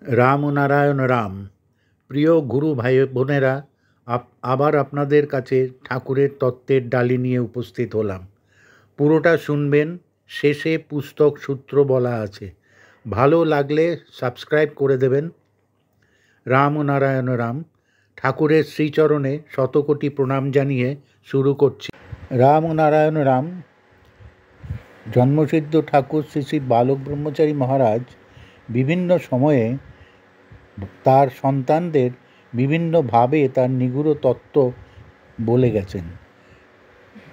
রাম ও নারায়ণ রাম। প্রিয় গুরু ভাই বোনেরা, আবার আপনাদের কাছে ঠাকুরের তত্ত্বের ডালি নিয়ে উপস্থিত হলাম। পুরোটা শুনবেন, শেষে পুস্তক সূত্র বলা আছে। ভালো লাগলে সাবস্ক্রাইব করে দেবেন। রাম ও নারায়ণ রাম। ঠাকুরের শ্রীচরণে শতকোটি প্রণাম জানিয়ে শুরু করছি। রাম ও নারায়ণ রাম। জন্মসিদ্ধ ঠাকুর শ্রী শ্রী বালক ব্রহ্মচারী মহারাজ বিভিন্ন সময়ে তার সন্তানদের বিভিন্নভাবে তার নিগূঢ় তত্ত্ব বলে গেছেন।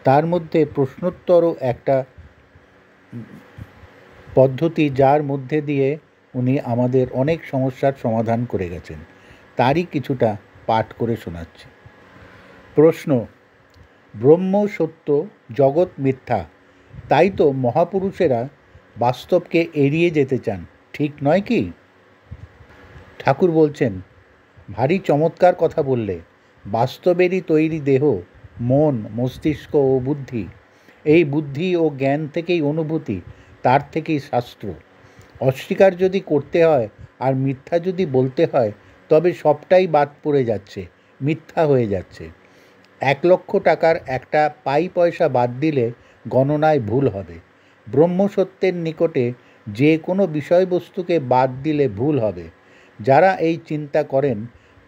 তার মধ্যে প্রশ্নোত্তরও একটা পদ্ধতি, যার মধ্যে দিয়ে উনি আমাদের অনেক সমস্যার সমাধান করে গেছেন। তারই কিছুটা পাঠ করে শোনাচ্ছি। প্রশ্ন: ব্রহ্ম সত্য, জগৎ মিথ্যা, তাই তো মহাপুরুষেরা বাস্তবকে এড়িয়ে যেতে চান, ঠিক নয় কি? ঠাকুর বলছেন, ভারী চমৎকার কথা বললে। বাস্তবেরই তৈরি দেহ, মন, মস্তিষ্ক ও বুদ্ধি। এই বুদ্ধি ও জ্ঞান থেকেই অনুভূতি, তার থেকেই শাস্ত্র। অস্বীকার যদি করতে হয় আর মিথ্যা যদি বলতে হয়, তবে সবটাই বাদ পড়ে যাচ্ছে, মিথ্যা হয়ে যাচ্ছে। 1,00,000 টাকার একটা পাই পয়সা বাদ দিলে গণনায় ভুল হবে। ব্রহ্মসত্যের নিকটে যে কোনো বিষয়বস্তুকে বাদ দিলে ভুল হবে। যারা এই চিন্তা করেন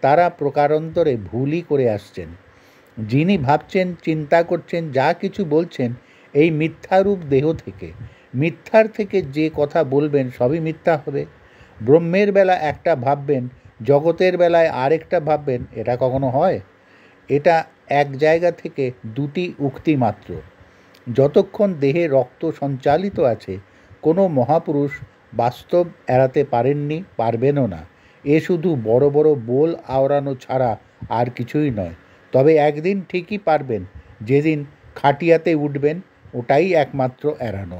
তারা প্রকারান্তরে ভুলই করে আসছেন। যিনি ভাবছেন, চিন্তা করছেন, যা কিছু বলছেন, এই মিথ্যারূপ দেহ থেকে। মিথ্যার থেকে যে কথা বলবেন সবই মিথ্যা হবে। ব্রহ্মের বেলা একটা ভাববেন, জগতের বেলায় আরেকটা ভাববেন, এটা কখনো হয়? এটা এক জায়গা থেকে দুটি উক্তি মাত্র। যতক্ষণ দেহে রক্ত সঞ্চালিত আছে, কোনো মহাপুরুষ বাস্তব এড়াতে পারেননি, পারবেনও না। এ শুধু বড় বড় বোল আওড়ানো ছাড়া আর কিছুই নয়। তবে একদিন ঠিকই পারবেন, যেদিন খাটিয়াতে উঠবেন, ওটাই একমাত্র এড়ানো।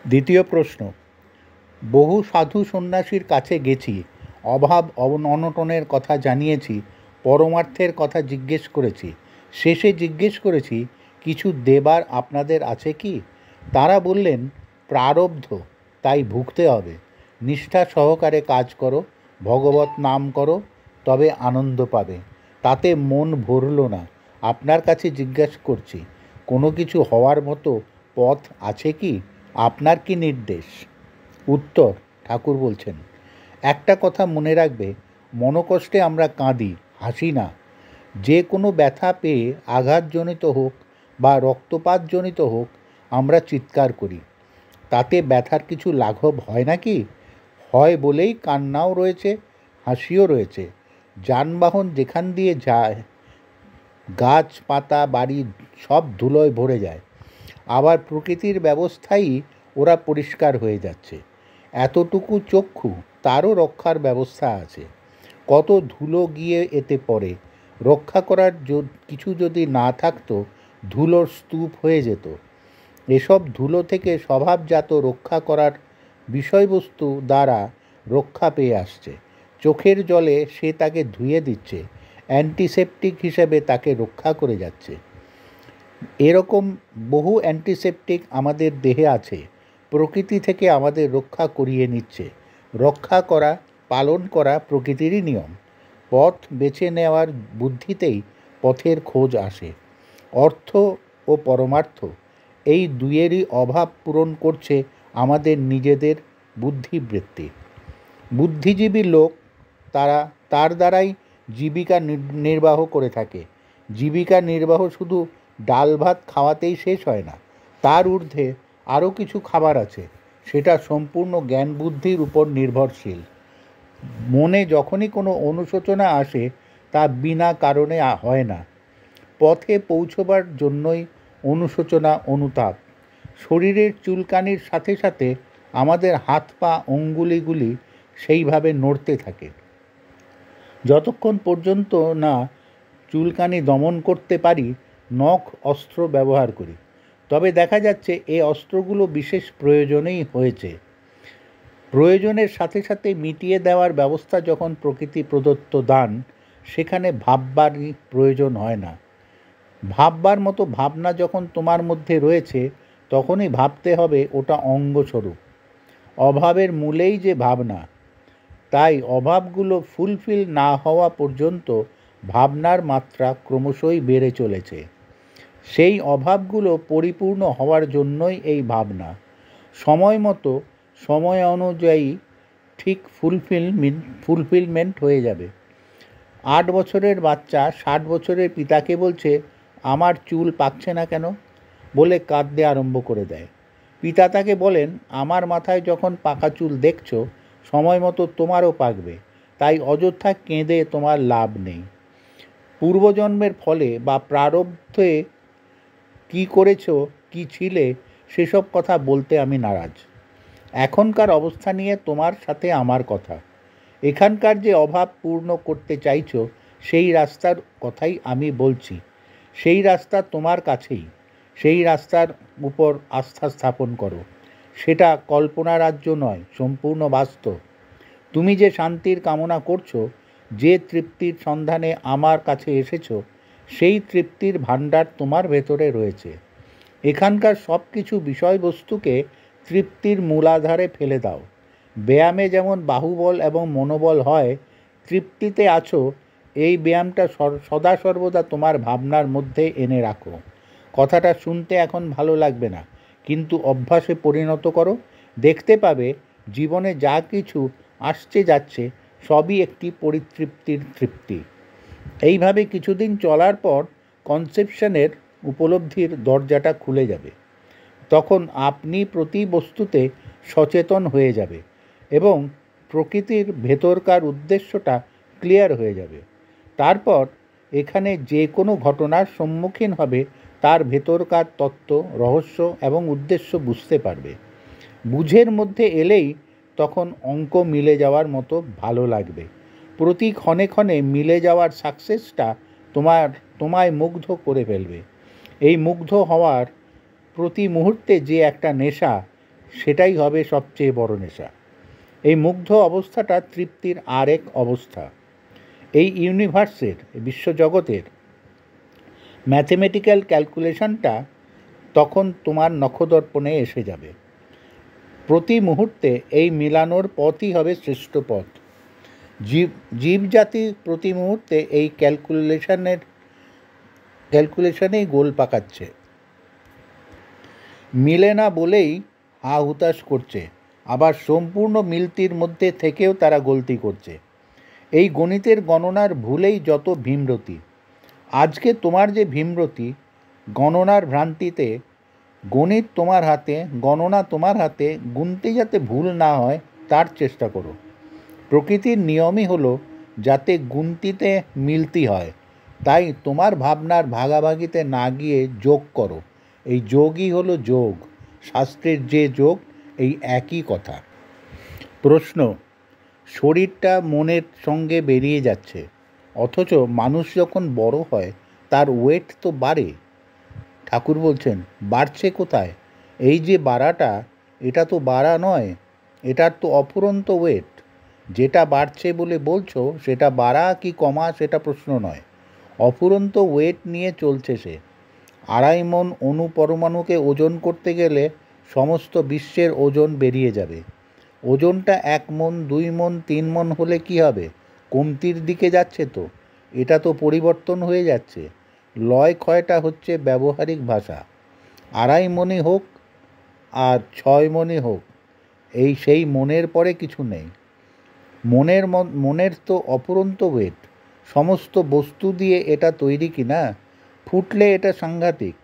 দ্বিতীয় প্রশ্ন: বহু সাধু সন্ন্যাসীর কাছে গেছি, অভাব অনটনের কথা জানিয়েছি, পরমার্থের কথা জিজ্ঞেস করেছি। শেষে জিজ্ঞেস করেছি, কিছু দেবার আপনাদের আছে কি? তারা বললেন, প্রারব্ধ, তাই ভুগতে হবে। নিষ্ঠা সহকারে কাজ করো, ভগবত নাম করো, তবে আনন্দ পাবে। তাতে মন ভরল না। আপনার কাছে জিজ্ঞাসা করছি, কোনো কিছু হওয়ার মতো পথ আছে কি? আপনার কি নির্দেশ? উত্তর: ঠাকুর বলছেন, একটা কথা মনে রাখবে, মনোকষ্টে আমরা কাঁদি, হাসি না। যে কোনো ব্যথা পেয়ে আঘাতজনিত হোক বা রক্তপাতজনিত হোক, আমরা চিৎকার করি। তাতে ব্যথার কিছু লাঘব হয় নাকি? হয় বলেই কান্নাও রয়েছে, হাসিও রয়েছে। যানবাহন যেখান দিয়ে যায়, গাছপাতা, বাড়ি সব ধুলোয় ভরে যায়। আবার প্রকৃতির ব্যবস্থাই ওরা পরিষ্কার হয়ে যাচ্ছে। এতটুকু চক্ষু, তারও রক্ষার ব্যবস্থা আছে। কত ধুলো গিয়ে এতে পড়ে। রক্ষা করার কিছু যদি না থাকতো, ধুলোর স্তূপ হয়ে যেত। এসব ধুলো থেকে স্বভাবজাত রক্ষা করার বিষয়বস্তু দ্বারা রক্ষা পেয়ে আসছে। চোখের জলে সে তাকে ধুয়ে দিচ্ছে, অ্যান্টিসেপটিক হিসেবে তাকে রক্ষা করে যাচ্ছে। এরকম বহু অ্যান্টিসেপটিক আমাদের দেহে আছে, প্রকৃতি থেকে আমাদের রক্ষা করিয়ে নিচ্ছে। রক্ষা করা, পালন করা প্রকৃতিরই নিয়ম। পথ বেছে নেওয়ার বুদ্ধিতেই পথের খোঁজ আসে। অর্থ ও পরমার্থ, এই দুইয়েরই অভাব পূরণ করছে আমাদের নিজেদের বুদ্ধিবৃত্তি। বুদ্ধিজীবী লোক তার দ্বারাই জীবিকা নির্বাহ করে থাকে। জীবিকা নির্বাহ শুধু ডাল ভাত খাওয়াতেই শেষ হয় না, তার ঊর্ধ্বে আরও কিছু খাবার আছে, সেটা সম্পূর্ণ জ্ঞান বুদ্ধির উপর নির্ভরশীল। মনে যখনই কোনো অনুশোচনা আসে, তা বিনা কারণে হয় না। পথে পৌঁছবার জন্যই অনুশোচনা, অনুতাপ। শরীরের চুলকানির সাথে সাথে আমাদের হাত পা অঙ্গুলিগুলি সেইভাবে নড়তে থাকে। যতক্ষণ পর্যন্ত না চুলকানি দমন করতে পারি, নখ অস্ত্র ব্যবহার করি। তবে দেখা যাচ্ছে এই অস্ত্রগুলো বিশেষ প্রয়োজনেই হয়েছে। প্রয়োজনের সাথে সাথে মিটিয়ে দেওয়ার ব্যবস্থা যখন প্রকৃতি প্রদত্ত দান, সেখানে ভাববারই প্রয়োজন হয় না। ভাববার মতো ভাবনা যখন তোমার মধ্যে রয়েছে, তখনই ভাবতে হবে ওটা অঙ্গস্বরূপ। অভাবের মূলেই যে ভাবনা। তাই অভাবগুলো ফুলফিল না হওয়া পর্যন্ত ভাবনার মাত্রা ক্রমশই বেড়ে চলেছে। সেই অভাবগুলো পরিপূর্ণ হওয়ার জন্যই এই ভাবনা। সময় মতো, সময় অনুযায়ী ঠিক ফুলফিলমেন্ট হয়ে যাবে। 8 বছরের বাচ্চা 60 বছরের পিতাকে বলছে, আমার চুল পাকছে না কেন, বলে কাঁদতে আরম্ভ করে দেয়। পিতা তাকে বলেন, আমার মাথায় যখন পাকা চুল দেখছো, সময় মতো তোমারও পাকবে, তাই অযথা কেঁদে তোমার লাভ নেই। পূর্বজন্মের ফলে বা প্রারব্ধে কি করেছো, কি ছিলে, সেসব কথা বলতে আমি নারাজ। এখনকার অবস্থা নিয়ে তোমার সাথে আমার কথা। এখানকার যে অভাব পূর্ণ করতে চাইছো, সেই রাস্তার কথাই আমি বলছি। সেই রাস্তা তোমার কাছেই। সেই রাস্তার উপর আস্থা স্থাপন করো। সেটা কল্পনা রাজ্য নয়, সম্পূর্ণ বাস্তব। তুমি যে শান্তির কামনা করছো, যে তৃপ্তির সন্ধানে আমার কাছে এসেছো, সেই তৃপ্তির ভাণ্ডার তোমার ভেতরে রয়েছে। এখানকার সব কিছু বিষয়বস্তুকে তৃপ্তির মূলাধারে ফেলে দাও। ব্যায়ামে যেমন বাহুবল এবং মনোবল হয়, তৃপ্তিতে আছো, এই ব্যায়ামটা সদা সর্বদা তোমার ভাবনার মধ্যে এনে রাখো। কথাটা শুনতে এখন ভালো লাগবে না, কিন্তু অভ্যাসে পরিণত করো। দেখতে পাবে জীবনে যা কিছু আসছে যাচ্ছে সবই একটি পরিতৃপ্তির তৃপ্তি। এইভাবে কিছুদিন চলার পর কনসেপশনের উপলব্ধির দরজাটা খুলে যাবে। তখন আপনি প্রতি বস্তুতে সচেতন হয়ে যাবে এবং প্রকৃতির ভেতরকার উদ্দেশ্যটা ক্লিয়ার হয়ে যাবে। তারপর এখানে যে কোনো ঘটনার সম্মুখীন হবে, তার ভেতরকার তত্ত্ব, রহস্য এবং উদ্দেশ্য বুঝতে পারবে। বুঝের মধ্যে এলেই তখন অঙ্ক মিলে যাওয়ার মতো ভালো লাগবে। প্রতি ক্ষণে ক্ষণে মিলে যাওয়ার সাকসেসটা তোমায় মুগ্ধ করে ফেলবে। এই মুগ্ধ হওয়ার প্রতি মুহূর্তে যে একটা নেশা, সেটাই হবে সবচেয়ে বড় নেশা। এই মুগ্ধ অবস্থাটা তৃপ্তির আরেক অবস্থা। এই ইউনিভার্সের, বিশ্বজগতের ম্যাথমেটিক্যাল ক্যালকুলেশনটা তখন তোমার নখদর্পণে এসে যাবে। প্রতি মুহূর্তে এই মিলানোর পথই হবে শ্রেষ্ঠ পথ। জীবজাতি প্রতি মুহূর্তে এই ক্যালকুলেশনেই গোল পাকাচ্ছে। মিলে না বলেই হা হুতাশ করছে, আবার সম্পূর্ণ মিলতির মধ্যে থেকেও তারা গলতি করছে। এই গণিতের গণনার ভুলেই যত ভীমরতি। আজকে তোমার যে ভীমরতি, গণনার ভ্রান্তিতে, গণিত তোমার হাতে, গণনা তোমার হাতে, গুনতে যাতে ভুল না হয় তার চেষ্টা করো। প্রকৃতির নিয়মই হলো যাতে গুনতিতে মিলতি হয়। তাই তোমার ভাবনার ভাগাভাগিতে না গিয়ে যোগ করো। এই যোগই হলো যোগ। শাস্ত্রের যে যোগ, এই একই কথা। প্রশ্ন: শরীরটা মনের সঙ্গে বেরিয়ে যাচ্ছে, অথচ মানুষ যখন বড় হয় তার ওয়েট তো বাড়ে। ঠাকুর বলছেন, বাড়ছে কোথায়? এই যে বাড়াটা, এটা তো বাড়া নয়, এটার তো অফুরন্ত ওয়েট। যেটা বাড়ছে বলে বলছো, সেটা বাড়া কি কমা সেটা প্রশ্ন নয়, অফুরন্ত ওয়েট নিয়ে চলছে সে। 2.5 মণ অণু পরমাণুকে ওজন করতে গেলে সমস্ত বিশ্বের ওজন বেরিয়ে যাবে। ওজনটা 1 মণ, 2 মণ, 3 মণ হলে কি হবে? কমতির দিকে যাচ্ছে তো। এটা তো পরিবর্তন হয়ে যাচ্ছে। লয় ক্ষয়টা হচ্ছে ব্যবহারিক ভাষা। 2.5 মণই হোক আর 6 মণই হোক, এই সেই মনের পরে কিছু নেই। মনের তো অফুরন্ত ওয়েট। সমস্ত বস্তু দিয়ে এটা তৈরি কি না? ফুটলে এটা সাংঘাতিক।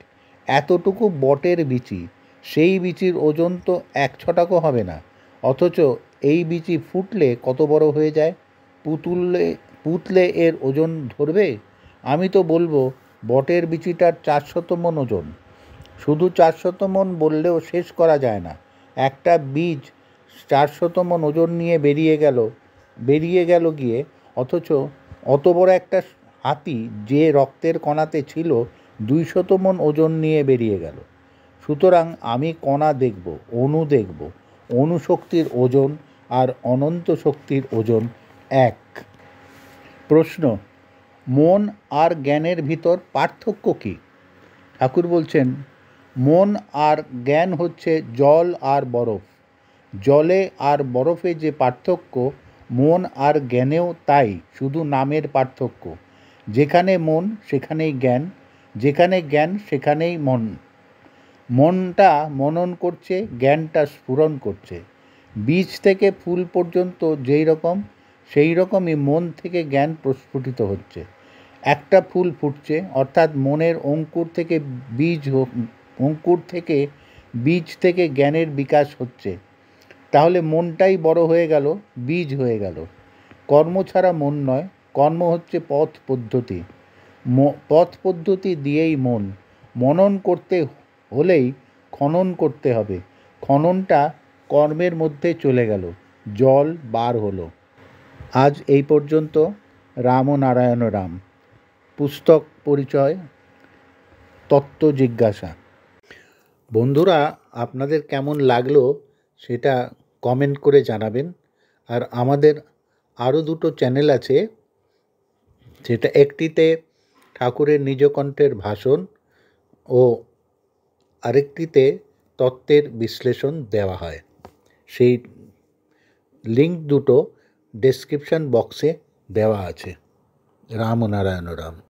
এতটুকু বটের বিচি, সেই বিচির ওজন তো 1 ছটাকও হবে না, অথচ এই বিচি ফুটলে কত বড় হয়ে যায়। পুতলে এর ওজন ধরবে? আমি তো বলবো বটের বিচিটার 400 মণ ওজন। শুধু 400 মণ বললেও শেষ করা যায় না। একটা বীজ 400 মণ ওজন নিয়ে বেরিয়ে গেল গিয়ে, অথচ অত বড় একটা হাতি যে রক্তের কণাতে ছিল 200 মণ ওজন নিয়ে বেরিয়ে গেল। সুতরাং আমি কণা দেখব, অণু দেখব। অণুশক্তির ওজন আর অনন্ত শক্তির ওজন এক। প্রশ্ন: মন আর জ্ঞানের ভিতর পার্থক্য কী? ঠাকুর বলছেন, মন আর জ্ঞান হচ্ছে জল আর বরফ। জলে আর বরফে যে পার্থক্য, মন আর জ্ঞানেও তাই, শুধু নামের পার্থক্য। যেখানে মন সেখানেই জ্ঞান, যেখানে জ্ঞান সেখানেই মন। মনটা মনন করছে, জ্ঞানটা স্ফুরণ করছে। বীজ থেকে ফুল পর্যন্ত যেই রকম, সেই রকমই মন থেকে জ্ঞান প্রস্ফুটিত হচ্ছে। একটা ফুল ফুটছে, অর্থাৎ মনের অঙ্কুর থেকে বীজ থেকে জ্ঞানের বিকাশ হচ্ছে। তাহলে মনটাই বড় হয়ে গেল, বীজ হয়ে গেল। কর্ম ছাড়া মন নয়, কর্ম হচ্ছে পথ পদ্ধতি। পথ পদ্ধতি দিয়েই মন। মনন করতে হলেই খনন করতে হবে। খননটা কর্মের মধ্যে চলে গেল, জল বার হলো। আজ এই পর্যন্ত। রাম ও নারায়ণ রাম। পুস্তক পরিচয়, তত্ত্ব জিজ্ঞাসা। বন্ধুরা, আপনাদের কেমন লাগলো সেটা কমেন্ট করে জানাবেন। আর আমাদের আরও দুটো চ্যানেল আছে, সেটা একটিতে ঠাকুরের নিজকণ্ঠের ভাষণ ও আরেকটিতে তত্ত্বের বিশ্লেষণ দেওয়া হয়। সেই লিঙ্ক দুটো ডেসক্রিপশন বক্সে দেওয়া আছে। রাম ও নারায়ণ রাম।